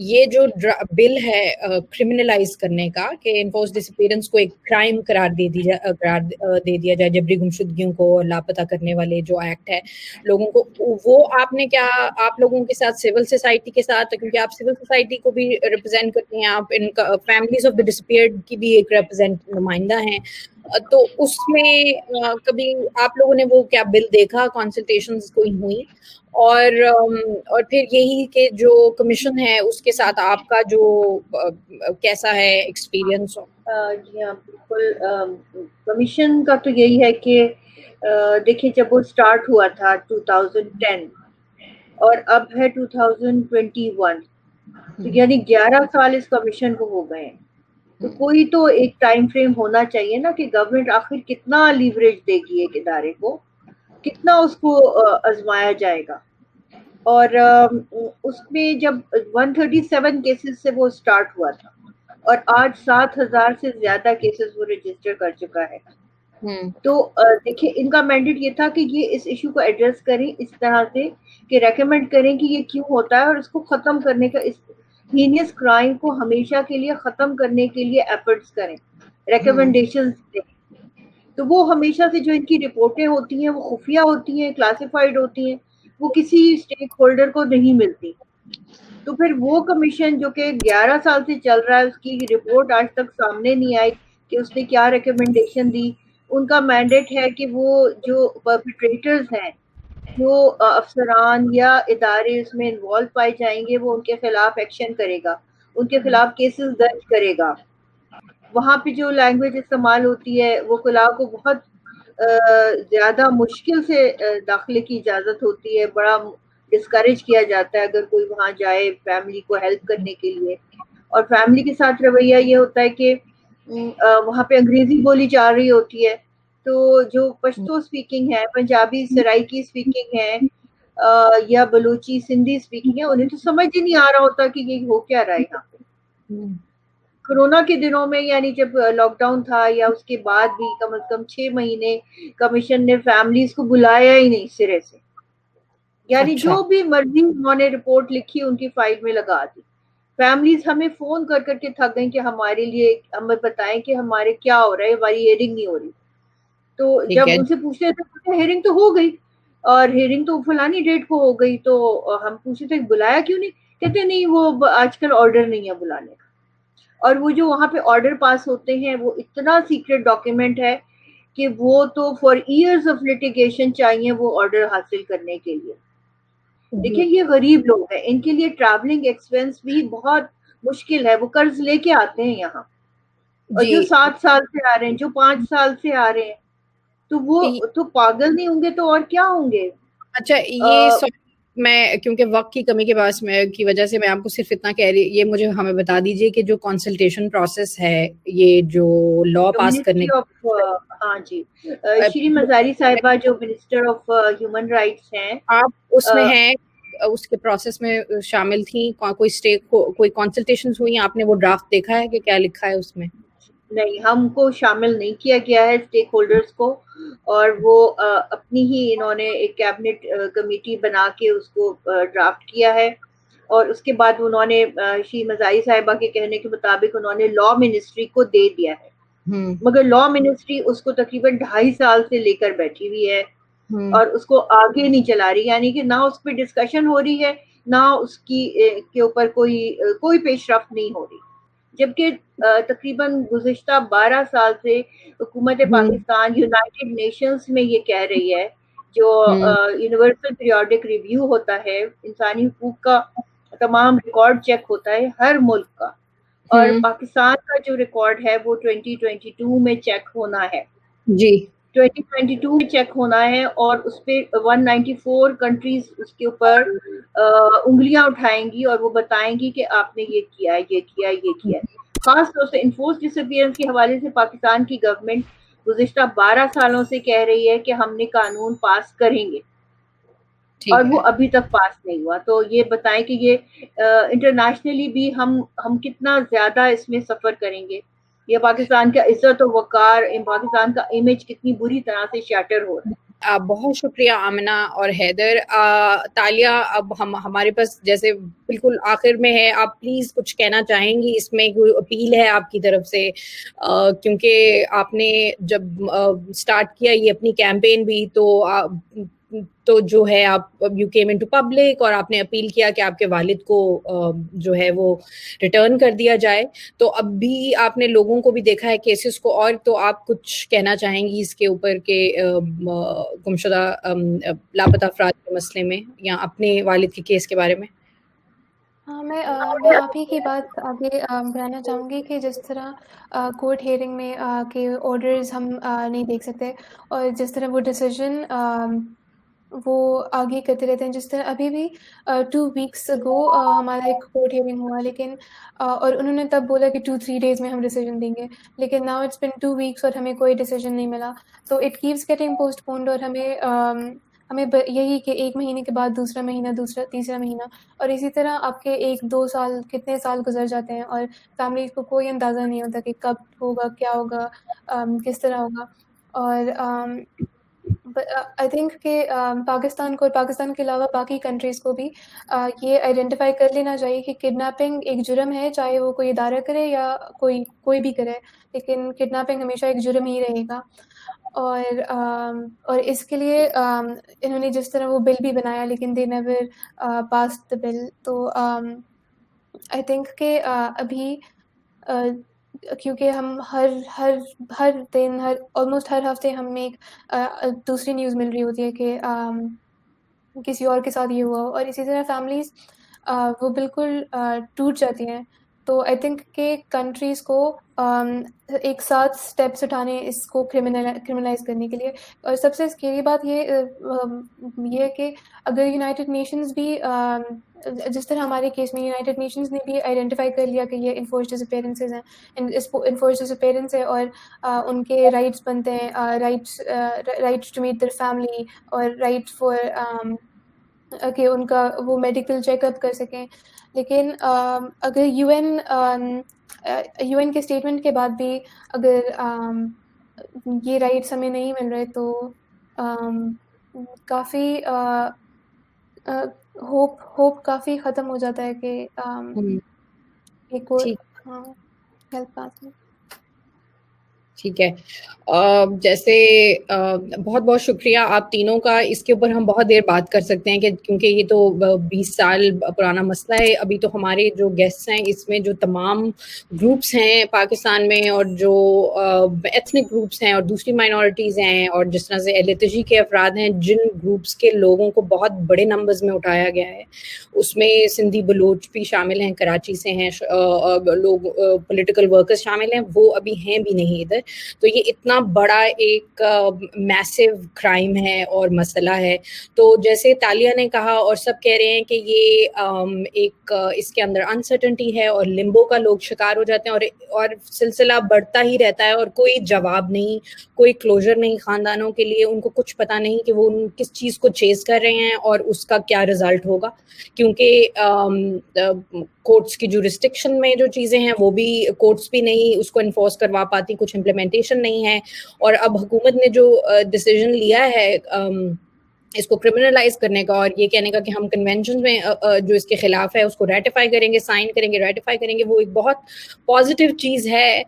یہ جو بل ہے کرمنلائز کرنے کا کہ انفورس ڈس اپیئرنس کو ایک کرائم قرار دے دیا جائے, جبری گمشدگیوں کو لاپتہ کرنے والے جو ایکٹ ہے لوگوں کو, وہ آپ نے کیا آپ لوگوں کے ساتھ سول سوسائٹی کے ساتھ, کیونکہ آپ سول سوسائٹی کو بھی ریپرزینٹ کرتے ہیں, آپ in families of the despaired کی بھی ایک نمائندہ ہیں, تو اس میں کبھی آپ لوگوں نے وہ کیا بل دیکھا, کنسلٹیشنز کوئی ہوئی, اور پھر یہی کہ جو کمیشن ہے اس کے ساتھ آپ کا جو کیسا ہے ایکسپیرینس؟ جی ہاں بالکل, کمیشن کا تو یہی ہے کہ دیکھیں جب وہ اسٹارٹ ہوا تھا 2010 اور اب ہے 2021, تو یعنی 11 سال اس کمیشن کو ہو گئے ہیں. تو کوئی تو ایک ٹائم فریم ہونا چاہیے نا کہ گورنمنٹ آخر کتنا لیوریج دے گی ایک ادارے کو, کتنا اس کو آزمایا جائے گا. اور اس میں جب 137 کیسز سے وہ اسٹارٹ ہوا تھا اور آج 7,000 سے زیادہ کیسز وہ رجسٹر کر چکا ہے. تو دیکھیں ان کا مینڈیٹ یہ تھا کہ یہ اس ایشو کو ایڈریس کریں اس طرح سے کہ ریکمینڈ کریں کہ یہ کیوں ہوتا ہے, اور اس کو ختم کرنے کا, اس ہینیس کرائم کو ہمیشہ کے لیے ختم کرنے کے لیے ایفرٹس کریں, ریکمنڈیشنز دیں. تو وہ ہمیشہ سے جو ان کی رپورٹیں ہوتی ہیں وہ خفیہ ہوتی ہیں, کلاسیفائڈ ہوتی ہیں, وہ کسی اسٹیک ہولڈر کو نہیں ملتی. تو پھر وہ کمیشن جو کہ 11 سال سے چل رہا ہے, اس کی رپورٹ آج تک سامنے نہیں آئی کہ اس نے کیا ریکمنڈیشن دی. ان کا مینڈیٹ ہے کہ وہ جو پرپیٹریٹرز ہیں, جو افسران یا ادارے اس میں انوالو پائے جائیں گے, وہ ان کے خلاف ایکشن کرے گا, ان کے خلاف کیسز درج کرے گا. وہاں پہ جو لینگویج استعمال ہوتی ہے وہ خلا کو بہت زیادہ مشکل سے داخلے کی اجازت ہوتی ہے, بڑا ڈسکریج کیا جاتا ہے اگر کوئی وہاں جائے فیملی کو ہیلپ کرنے کے لیے. اور فیملی کے ساتھ رویہ یہ ہوتا ہے کہ وہاں پہ انگریزی بولی جا رہی ہوتی ہے, تو جو پشتو سپیکنگ ہے, پنجابی سرائکی سپیکنگ ہے, یا بلوچی سندھی سپیکنگ ہے, انہیں تو سمجھ ہی نہیں آ رہا ہوتا کہ یہ ہو کیا رہا ہے یہاں پہ. کورونا کے دنوں میں یعنی جب لاک ڈاؤن تھا یا اس کے بعد بھی کم از کم 6 مہینے کمیشن نے فیملیز کو بلایا ہی نہیں سرے سے, یعنی جو بھی مرضی انہوں نے رپورٹ لکھی ان کی فائل میں لگا دی. فیملیز ہمیں فون کر کر کے تھک گئیں کہ ہمارے لیے ہمیں بتائیں کہ ہمارے کیا ہو رہا ہے, ہماری ہیئرنگ نہیں ہو رہی. تو جب ان سے پوچھتے تھے ہیئرنگ تو ہو گئی اور ہیئرنگ تو فلانی ڈیٹ کو ہو گئی, تو ہم پوچھتے تھے بلایا کیوں نہیں, کہتے نہیں وہ آج کل آرڈر نہیں ہے بلانے کا. اور وہ جو وہاں پہ آرڈر پاس ہوتے ہیں وہ اتنا سیکریٹ ڈاکیومنٹ ہے کہ وہ تو فار ایئرز آف لیٹیگیشن چاہیے وہ آرڈر حاصل کرنے کے لیے. دیکھیں یہ غریب لوگ ہیں, ان کے لیے ٹریولنگ ایکسپینس بھی بہت مشکل ہے, وہ قرض لے کے آتے ہیں یہاں, اور جو 7 سال سے آ رہے ہیں, جو 5 سال سے آ رہے ہیں, تو وہ تو پاگل نہیں ہوں گے تو اور کیا ہوں گے. اچھا یہ میں کیونکہ وقت کی کمی کے پاس کی وجہ سے میں آپ کو صرف اتنا کہہ رہی, یہ مجھے ہمیں بتا دیجیے کہ جو کنسلٹیشن پروسیس ہے یہ جو لا پاس کرنے ہاں جی, شری مزاری صاحبہ جو منسٹر آف ہیومن رائٹس ہیں, آپ اس میں ہیں, اس کے پروسیس میں شامل تھیں, کوئی کنسلٹیشنز ہوئی, آپ نے وہ ڈرافٹ دیکھا ہے کہ کیا لکھا ہے اس میں؟ نہیں, ہم کو شامل نہیں کیا گیا ہے اسٹیک ہولڈرز کو, اور وہ اپنی ہی انہوں نے ایک کیبنٹ کمیٹی بنا کے اس کو ڈرافٹ کیا ہے, اور اس کے بعد انہوں نے شری مزاری صاحبہ کے کہنے کے مطابق انہوں نے لا منسٹری کو دے دیا ہے. مگر لا منسٹری اس کو تقریباً 2.5 سال سے لے کر بیٹھی ہوئی ہے, اور اس کو آگے نہیں چلا رہی, یعنی کہ نہ اس پہ ڈسکشن ہو رہی ہے, نہ اس کی کے اوپر کوئی پیش رفت نہیں ہو رہی. جبکہ تقریباً گزشتہ 12 سال سے حکومت پاکستان یونائٹڈ نیشنز میں یہ کہہ رہی ہے, جو یونیورسل پیریوڈک ریویو ہوتا ہے, انسانی حقوق کا تمام ریکارڈ چیک ہوتا ہے ہر ملک کا, اور پاکستان کا جو ریکارڈ ہے وہ 2022 میں چیک ہونا ہے. جی 2022 میں چیک ہونا ہے, اور اس پہ 194 کنٹریز اس کے اوپر انگلیاں اٹھائیں گی اور وہ بتائیں گی کہ آپ نے یہ کیا ہے, یہ کیا ہے, یہ کیا ہے. خاص طور سے انفورس ڈس اپیئرنس کے حوالے سے پاکستان کی گورنمنٹ گزشتہ 12 سالوں سے کہہ رہی ہے کہ ہم نے قانون پاس کریں گے, اور وہ ابھی تک پاس نہیں ہوا. تو یہ بتائیں کہ یہ انٹرنیشنلی بھی ہم کتنا زیادہ اس میں سفر کریں گے, یہ پاکستان کا عزت و وقار, پاکستان کا امیج کتنی بری طرح سے شیٹر ہو رہا ہے. بہت شکریہ آمنہ اور حیدر. تالیہ, اب ہمارے پاس جیسے بالکل آخر میں ہے, آپ پلیز کچھ کہنا چاہیں گی, اس میں کوئی اپیل ہے آپ کی طرف سے, کیونکہ آپ نے جب سٹارٹ کیا یہ اپنی کیمپین بھی تو جو ہے آپ یو کیم انٹو پبلک اور آپ نے اپیل کیا کہ آپ کے والد کو جو ہے وہ ریٹرن کر دیا جائے. تو اب بھی آپ نے لوگوں کو بھی دیکھا ہے کیسز کو, اور تو آپ کچھ کہنا چاہیں گی اس کے اوپر کہ گمشدہ لاپتہ افراد کے مسئلے میں یا اپنے والد کے کیس کے بارے میں؟ ہاں, میں آپ ہی کی بات آگے بڑھانا چاہوں گی کہ جس طرح کورٹ ہیئرنگ میں کے آرڈرز ہم نہیں دیکھ سکتے, اور جس طرح وہ ڈیسیجن وہ آگے کرتے رہتے ہیں. جس طرح ابھی بھی 2 weeks ago ہمارا ایک کورٹ ہیئرنگ ہوا, لیکن اور انہوں نے تب بولا کہ 2-3 days میں ہم ڈیسیجن دیں گے, لیکن ناؤ اٹس بن 2 weeks اور ہمیں کوئی ڈیسیجن نہیں ملا. تو it keeps getting postponed, اور ہمیں یہی کہ 1 مہینے کے بعد دوسرا مہینہ, دوسرا تیسرا مہینہ, اور اسی طرح آپ کے 1-2 سال کتنے سال گزر جاتے ہیں, اور فیملیز کو کوئی اندازہ نہیں ہوتا کہ کب ہوگا, کیا ہوگا, کس طرح ہوگا. اور آئی تھنک کہ پاکستان کو اور پاکستان کے علاوہ باقی کنٹریز کو بھی یہ آئیڈینٹیفائی کر لینا چاہیے کہ کڈنیپنگ ایک جرم ہے, چاہے وہ کوئی ادارہ کرے یا کوئی بھی کرے, لیکن کڈنیپنگ ہمیشہ ایک جرم ہی رہے گا. اور اس کے لیے انہوں نے جس طرح وہ بل بھی بنایا, لیکن دے نیور پاس دا بل. تو آئی تھنک کہ ابھی کیونکہ ہم ہر دن آلموسٹ ہر ہفتے ہمیں ایک دوسری نیوز مل رہی ہوتی ہے کہ کسی اور کے ساتھ یہ ہوا, اور اسی طرح فیملیز وہ بالکل ٹوٹ جاتی ہیں. تو آئی تھنک کہ کنٹریز کو ایک ساتھ اسٹیپس اٹھانے اس کو کرمنلائز کرنے کے لیے. اور سب سے اسکیری بات یہ ہے کہ اگر یونائٹڈ نیشنز بھی جس طرح ہمارے کیس میں یونائٹڈ نیشنز نے بھی آئیڈینٹیفائی کر لیا کہ یہ انفورس ڈس اپیئرنسز ہیں, انفورس ڈس اپیئرنس ہے, اور ان کے رائٹس بنتے ہیں, rights to meet their family, اور رائٹ فار کہ ان کا وہ میڈیکل چیک اپ کر سکیں. لیکن اگر یو این کے اسٹیٹمنٹ کے بعد بھی اگر یہ رائٹس ہمیں نہیں مل رہے, تو کافی ہوپ کافی ختم ہو جاتا ہے کہ ایک ہیلپ پاس میں. ٹھیک ہے, جیسے بہت بہت شکریہ آپ تینوں کا. اس کے اوپر ہم بہت دیر بات کر سکتے ہیں کہ کیونکہ یہ تو 20 سال پرانا مسئلہ ہے. ابھی تو ہمارے جو گیسٹس ہیں اس میں جو تمام گروپس ہیں پاکستان میں, اور جو ایتھنک گروپس ہیں اور دوسری مائنورٹیز ہیں, اور جس طرح سے LTG کے افراد ہیں, جن گروپس کے لوگوں کو بہت بڑے نمبرز میں اٹھایا گیا ہے, اس میں سندھی بلوچ بھی شامل ہیں, کراچی سے ہیں لوگ, پولیٹیکل ورکرز شامل ہیں, وہ ابھی ہیں بھی نہیں ادھر. تو یہ اتنا بڑا ایک میسو کرائم ہے اور مسئلہ ہے. تو جیسے تالیہ نے کہا اور سب کہہ رہے ہیں کہ یہ ایک اس کے اندر انسرٹنٹی ہے اور لمبو کا لوگ شکار ہو جاتے ہیں, اور سلسلہ بڑھتا ہی رہتا ہے, اور کوئی جواب نہیں, کوئی کلوجر نہیں خاندانوں کے لیے. ان کو کچھ پتہ نہیں کہ وہ کس چیز کو چیز کر رہے ہیں اور اس کا کیا رزلٹ ہوگا, کیونکہ کورٹس کی جو ریسٹرکشن میں جو چیزیں ہیں وہ بھی کورٹس بھی نہیں اس کو انفورس کروا پاتی, کچھ امپلیمنٹیشن نہیں ہے. اور اب حکومت نے جو ڈیسیژن لیا ہے اس کو کرمنلائز کرنے کا اور یہ کہنے کا کہ ہم کنونشن میں جو اس کے خلاف ہے اس کو ریٹیفائی کریں گے، سائن کریں گے، ریٹیفائی کریں گے، وہ ایک بہت پازیٹیو چیز ہے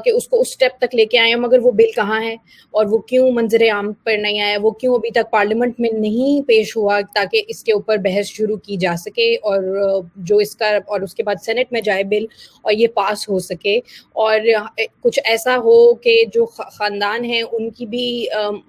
کہ اس کو اس اسٹیپ تک لے کے آئے. مگر وہ بل کہاں ہے اور وہ کیوں منظر عام پر نہیں آیا، وہ کیوں ابھی تک پارلیمنٹ میں نہیں پیش ہوا تاکہ اس کے اوپر بحث شروع کی جا سکے اور جو اس کا اور اس کے بعد سینٹ میں جائے بل اور یہ پاس ہو سکے اور کچھ ایسا ہو کہ جو خاندان ہیں ان کی بھی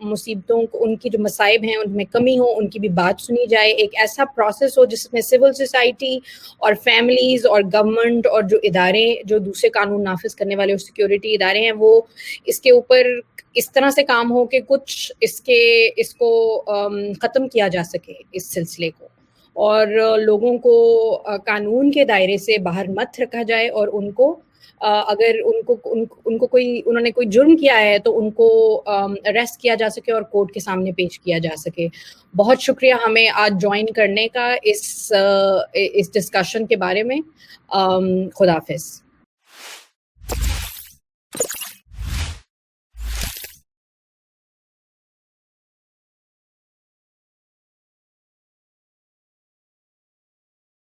مصیبتوں ان کی جو مصائب ہیں ان میں کمی ہو، ان کی بھی بات سنی جائے. ایک ایسا پروسیس ہو جس میں سول سوسائٹی اور فیملیز اور گورنمنٹ اور جو ادارے جو دوسرے قانون نافذ کرنے والے اور سیکیورٹی ادارے ہیں وہ اس کے اوپر اس طرح سے کام ہو کہ کچھ اس کو ختم کیا جا سکے اس سلسلے کو، اور لوگوں کو قانون کے دائرے سے باہر مت رکھا جائے اور ان کو اگر ان کو کوئی انہوں نے کوئی جرم کیا ہے تو ان کو اریسٹ کیا جا سکے اور کورٹ کے سامنے پیش کیا جا سکے. بہت شکریہ ہمیں آج جوائن کرنے کا اس ڈسکشن کے بارے میں. خدا حافظ.